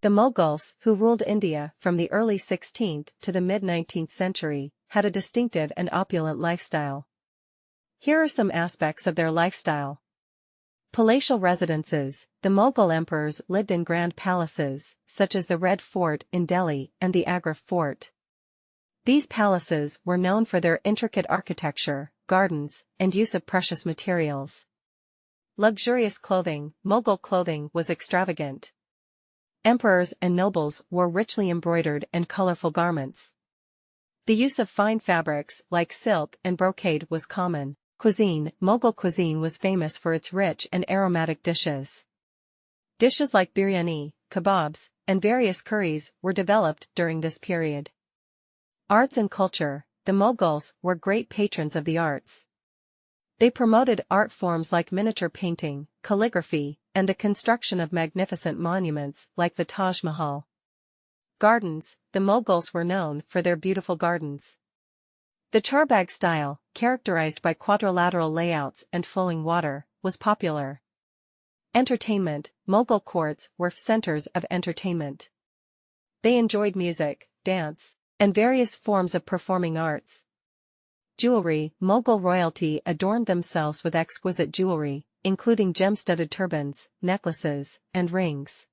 The Mughals, who ruled India from the early 16th to the mid-19th century, had a distinctive and opulent lifestyle. Here are some aspects of their lifestyle. Palatial residences. The Mughal emperors lived in grand palaces, such as the Red Fort in Delhi and the Agra Fort. These palaces were known for their intricate architecture, gardens, and use of precious materials. Luxurious clothing. Mughal clothing was extravagant. Emperors and nobles wore richly embroidered and colorful garments. The use of fine fabrics like silk and brocade was common. Cuisine. Mughal cuisine was famous for its rich and aromatic dishes. Dishes like biryani, kebabs, and various curries were developed during this period. Arts and culture. The Mughals were great patrons of the arts. They promoted art forms like miniature painting, calligraphy, and the construction of magnificent monuments like the Taj Mahal. Gardens. The Mughals were known for their beautiful gardens. The charbagh style, characterized by quadrilateral layouts and flowing water, was popular. Entertainment. Mughal courts were centers of entertainment. They enjoyed music, dance, and various forms of performing arts. Jewelry. Mughal royalty adorned themselves with exquisite jewelry, including gem-studded turbans, necklaces, and rings.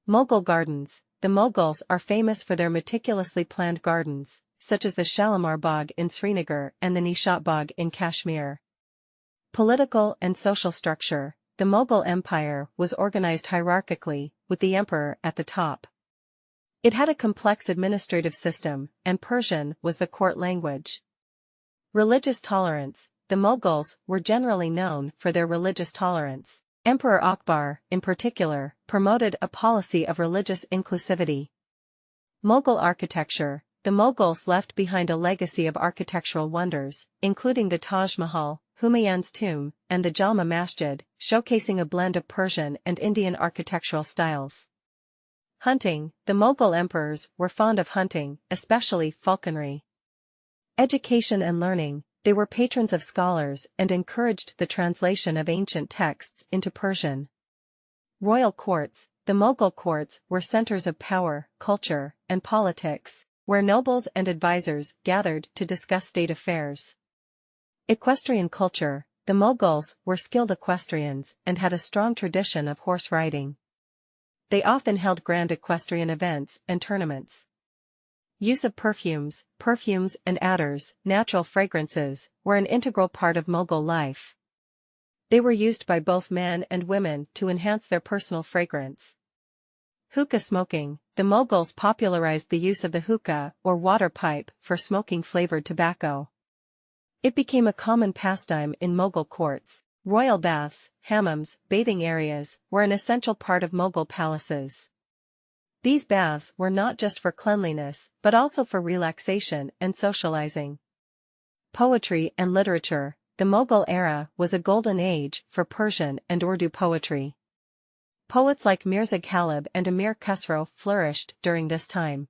Mughal gardens. The Mughals are famous for their meticulously planned gardens, such as the Shalimar Bagh in Srinagar and the Nishat Bagh in Kashmir. Political and social structure. The Mughal Empire was organized hierarchically, with the emperor at the top. It had a complex administrative system, and Persian was the court language. Religious tolerance. The Mughals were generally known for their religious tolerance. Emperor Akbar, in particular, promoted a policy of religious inclusivity. Mughal architecture. The Mughals left behind a legacy of architectural wonders, including the Taj Mahal, Humayun's tomb, and the Jama Masjid, showcasing a blend of Persian and Indian architectural styles. Hunting. The Mughal emperors were fond of hunting, especially falconry. Education and learning. They were patrons of scholars and encouraged the translation of ancient texts into Persian. Royal courts. The Mughal courts were centers of power, culture, and politics, where nobles and advisors gathered to discuss state affairs. Equestrian culture. The Mughals were skilled equestrians and had a strong tradition of horse riding. They often held grand equestrian events and tournaments. Use of perfumes and adders, natural fragrances, were an integral part of Mughal life. They were used by both men and women to enhance their personal fragrance. Hookah smoking. The Mughals popularized the use of the hookah or water pipe for smoking flavored tobacco. It became a common pastime in Mughal courts. Royal baths, hammams, bathing areas, were an essential part of Mughal palaces. These baths were not just for cleanliness but also for relaxation and socializing. Poetry and literature. The Mughal era was a golden age for Persian and Urdu poetry. Poets like Mirza Ghalib and Amir Khusro flourished during this time.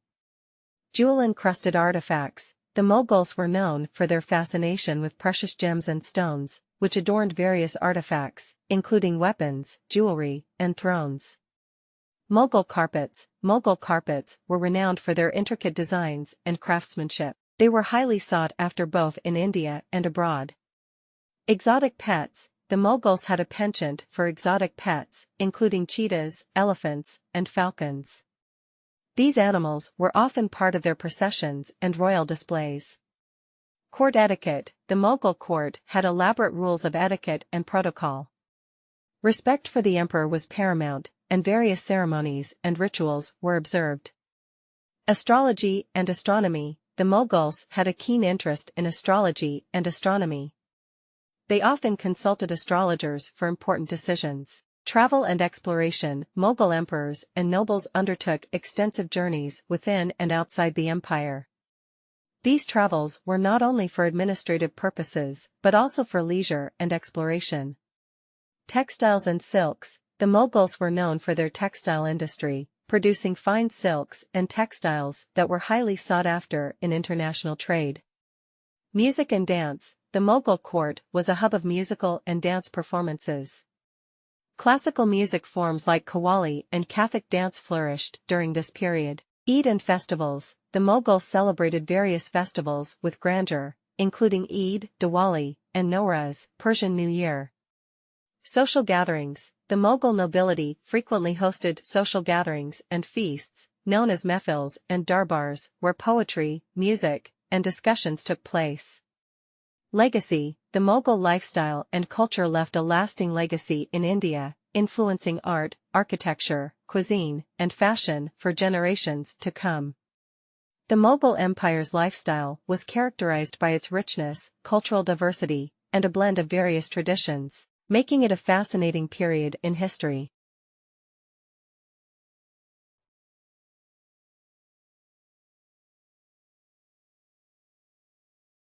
Jewel-encrusted artifacts. The Mughals were known for their fascination with precious gems and stones, which adorned various artifacts, including weapons, jewelry, and thrones. Mughal carpets. Mughal carpets were renowned for their intricate designs and craftsmanship. They were highly sought after both in India and abroad. Exotic pets. The Mughals had a penchant for exotic pets, including cheetahs, elephants, and falcons. These animals were often part of their processions and royal displays. Court etiquette. The Mughal court had elaborate rules of etiquette and protocol. Respect for the emperor was paramount, and various ceremonies and rituals were observed. Astrology and astronomy. The Mughals had a keen interest in astrology and astronomy. They often consulted astrologers for important decisions. Travel and exploration. Mughal emperors and nobles undertook extensive journeys within and outside the empire. These travels were not only for administrative purposes but also for leisure and exploration. Textiles and silks. The Mughals were known for their textile industry, producing fine silks and textiles that were highly sought after in international trade. Music and dance. The Mughal court was a hub of musical and dance performances. Classical music forms like Qawwali and Kathak dance flourished during this period. Eid and festivals. The Mughals celebrated various festivals with grandeur, including Eid, Diwali, and Nowruz, Persian New Year. Social gatherings. The Mughal nobility frequently hosted social gatherings and feasts, known as mehfils and darbars, where poetry, music, and discussions took place. Legacy. The Mughal lifestyle and culture left a lasting legacy in India, influencing art, architecture, cuisine, and fashion for generations to come. The Mughal Empire's lifestyle was characterized by its richness, cultural diversity, and a blend of various traditions, making it a fascinating period in history.